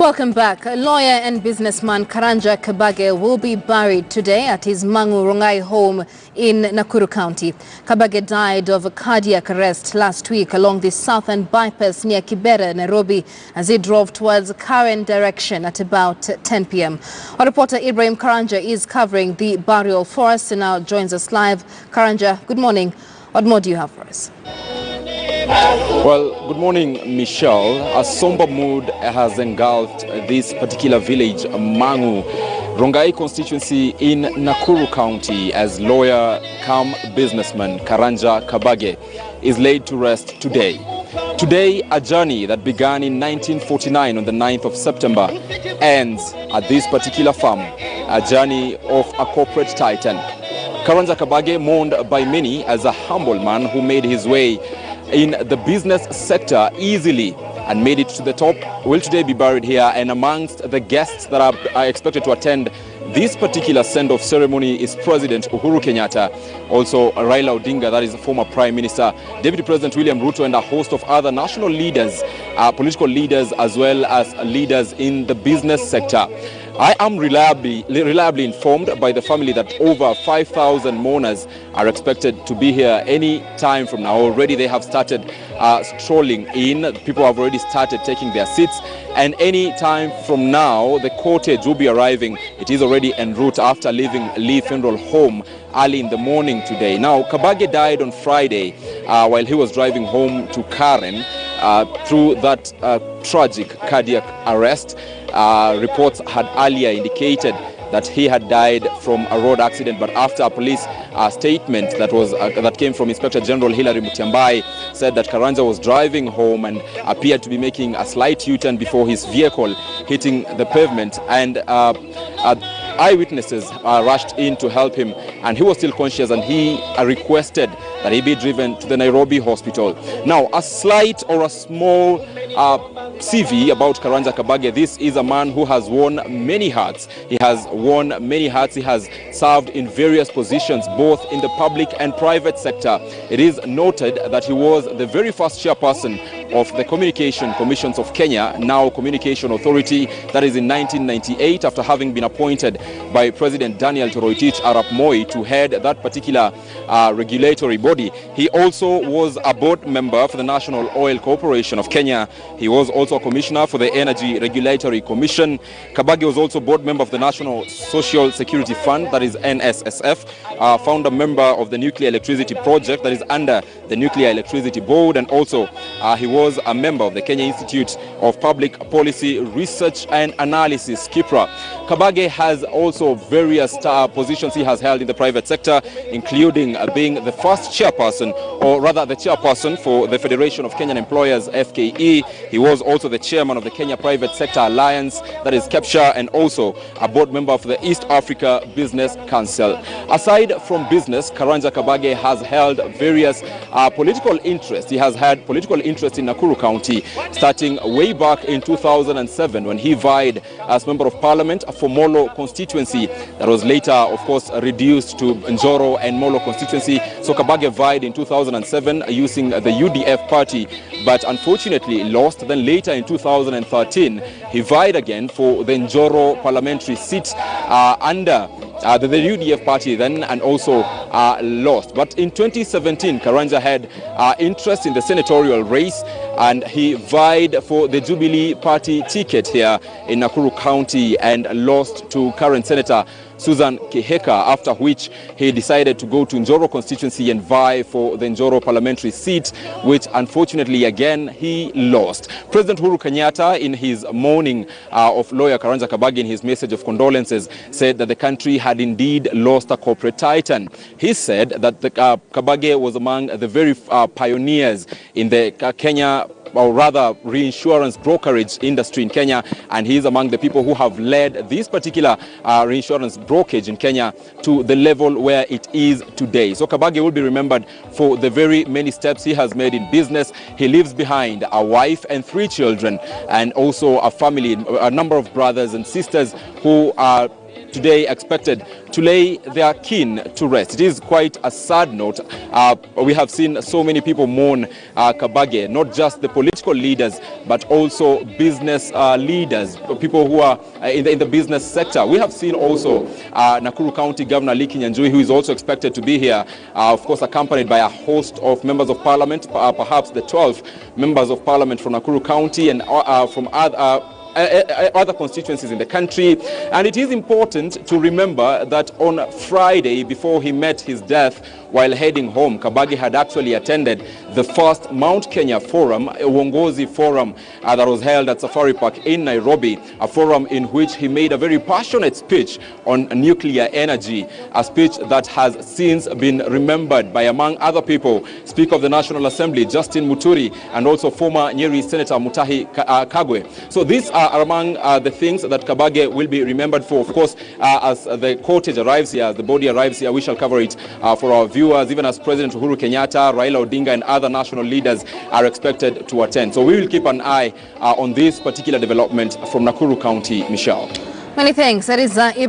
Welcome back. Lawyer and businessman Karanja Kabage will be buried today at his Mangu Rongai home in Nakuru County. Kabage died of a cardiac arrest last week along the southern bypass near Kibera, Nairobi, as he drove towards Karen direction at about 10 p.m. Our reporter Ibrahim Karanja is covering the burial for us and now joins us live. Karanja, good morning. What more do you have for us? Well, good morning, Michelle. A somber mood has engulfed this particular village, Mangu, Rongai constituency in Nakuru County, as lawyer cum businessman Karanja Kabage is laid to rest today. Today, a journey that began in 1949 on the 9th of September ends at this particular farm, a journey of a corporate titan. Karanja Kabage, mourned by many as a humble man who made his way in the business sector easily and made it to the top, will today be buried here. And amongst the guests that are expected to attend this particular send-off ceremony is President Uhuru Kenyatta, also Raila Odinga, that is the former Prime Minister, Deputy President William Ruto, and a host of other national leaders, political leaders, as well as leaders in the business sector. I am reliably informed by the family that over 5,000 mourners are expected to be here any time from now. Already they have started strolling in. People have already started taking their seats. And any time from now, the cortege will be arriving. It is already en route after leaving Lee Funeral Home early in the morning today. Now, Kabage died on Friday while he was driving home to Karen through that tragic cardiac arrest. Reports had earlier indicated that he had died from a road accident, but after a police statement that came from Inspector General Hilary Mutyambai said that Karanja was driving home and appeared to be making a slight U-turn before his vehicle hitting the pavement, and eyewitnesses rushed in to help him, and he was still conscious, and he requested that he be driven to the Nairobi hospital. Now, a slight or a small CV about Karanja Kabage. This is a man who has worn many hats. He has worn many hats. He has served in various positions, both in the public and private sector. It is noted that he was the very first chairperson of the Communication Commissions of Kenya, now Communication Authority, that is in 1998, after having been appointed by President Daniel Toroitich Arap Moi to head that particular regulatory body. He also was a board member for the National Oil Corporation of Kenya. He was also a commissioner for the Energy Regulatory Commission. Kabage was also board member of the National Social Security Fund, that is NSSF, founder member of the Nuclear Electricity Project, that is under the Nuclear Electricity Board, and also he was a member of the Kenya Institute of Public Policy Research and Analysis, KIPRA. Kabage has also various positions he has held in the private sector, including being the first chairperson, or rather the chairperson for the Federation of Kenyan Employers, FKE. He was also the chairman of the Kenya Private Sector Alliance, that is KEPSHA, and also a board member of the East Africa Business Council. Aside from business, Karanja Kabage has held various political interests. He has had political interest in Nakuru County, starting way back in 2007 when he vied as Member of Parliament for Molo constituency. That was later, of course, reduced to Njoro and Molo constituency. So Kabage vied in 2007 using the UDF party, but unfortunately lost. Then later in 2013, he vied again for the Njoro parliamentary seat under the UDF party then, and also lost. But in 2017, Karanja had interest in the senatorial race, and he vied for the Jubilee party ticket here in Nakuru County and lost to current Senator Susan Kiheka, after which he decided to go to Njoro constituency and vie for the Njoro parliamentary seat, which unfortunately again he lost. President Uhuru Kenyatta, in his mourning of lawyer Karanja Kabage, in his message of condolences, said that the country had indeed lost a corporate titan. He said that the Kabage was among the very pioneers in the Kenya, or rather reinsurance brokerage industry in Kenya, and he is among the people who have led this particular reinsurance brokerage in Kenya to the level where it is today. So Kabage will be remembered for the very many steps he has made in business. He leaves behind a wife and 3 children, and also a family, a number of brothers and sisters who are today expected to lay their kin to rest. It is quite a sad note. We have seen so many people mourn Kabage, not just the political leaders, but also business leaders, people who are in the business sector. We have seen also Nakuru County Governor Lee Kinyanjui, who is also expected to be here, of course accompanied by a host of members of parliament, perhaps the 12 members of parliament from Nakuru County and from other constituencies in the country. And it is important to remember that on Friday, before he met his death while heading home, Kabage had actually attended the first Mount Kenya Forum, a Uongozi Forum that was held at Safari Park in Nairobi, a forum in which he made a very passionate speech on nuclear energy, a speech that has since been remembered by, among other people, Speaker of the National Assembly, Justin Muturi, and also former Nyeri Senator Mutahi Kagwe. So these are among the things that Kabage will be remembered for. Of course, as the cortege arrives here, as the body arrives here, we shall cover it for our viewers, even as President Uhuru Kenyatta, Raila Odinga, and other national leaders are expected to attend. So we will keep an eye on this particular development from Nakuru County. Michelle. Many thanks. That is Ibrahim